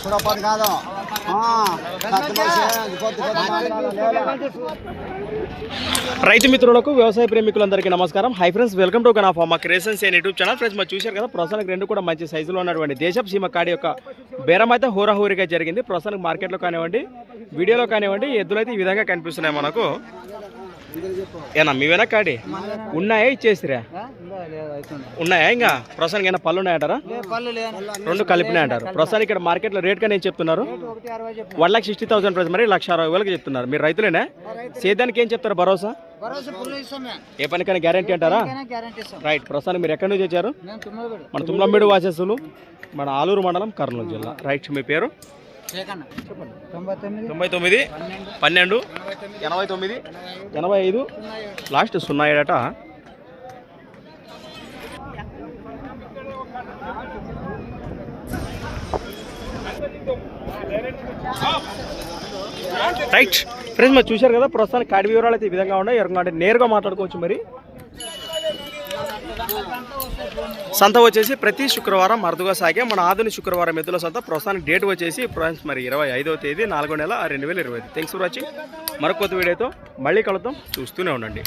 సుడపది కాదు రైతు మిత్రులకు వ్యవసాయ ప్రేమికులందరికీ నమస్కారం. Hi friends, welcome to Gana pharma creations and YouTube channel. Friends, మరి చూశారు కదా, ప్రస్తుతానికి రెండు కూడా మంచి సైజులో ఉన్నటువంటి దేశపు సీమ కాడి యొక్క బేరం అయితే హోరాహోరీగా జరిగింది. ప్రస్తుతానికి మార్కెట్లో కానివ్వండి, వీడియోలో కానివ్వండి, ఎద్దులు అయితే ఈ విధంగా కనిపిస్తున్నాయి మనకు. ఏనా మీవేనా కాడి ఉన్నాయా, ఇచ్చేసిరా? ఉన్నాయా? ఇంకా ప్రస్తుతానికి ఏమైనా పళ్ళు ఉన్నాయంటారా? రెండు కలిపినాయి అంటారు. ప్రస్తుతానికి ఇక్కడ మార్కెట్లో రేట్ కానీ ఏం చెప్తున్నారు? 1,60,000 ప్రైస్, మరి 1,60,000 చెప్తున్నారు. మీరు రైతులేనా? సేద్యానికి ఏం చెప్తారు భరోసా? ఏ పనికైనా గ్యారంటీ అంటారా? రైట్. ప్రస్తుతానికి మీరు ఎక్కడి నుంచి వచ్చారు? మన తుమ్లంబేడు వాసస్సులు, మన ఆలూరు మండలం, కర్నూలు జిల్లా. రైట్. మీ పేరు? 99 12 89 85 లాస్ట్ 07 రైట్. ఫ్రెండ్స్, మరి చూశారు కదా, ప్రస్తుతానికి కాడి వివరాలు అయితే ఈ విధంగా ఉన్నాయి. ఎవరికంటే నేరుగా మాట్లాడుకోవచ్చు. మరి సంత వచ్చేసి ప్రతి శుక్రవారం అరుదుగా సాగే మన ఆధునిక శుక్రవారం ఎద్దుల సంత. ప్రస్తుతానికి డేట్ వచ్చేసి ఫ్రెండ్స్ మరి 25వ తేదీ 4వ నెల 2025. Thanks for watching. మరొక కొత్త వీడియోతో మళ్ళీ కలుద్దాం. చూస్తూనే ఉండండి.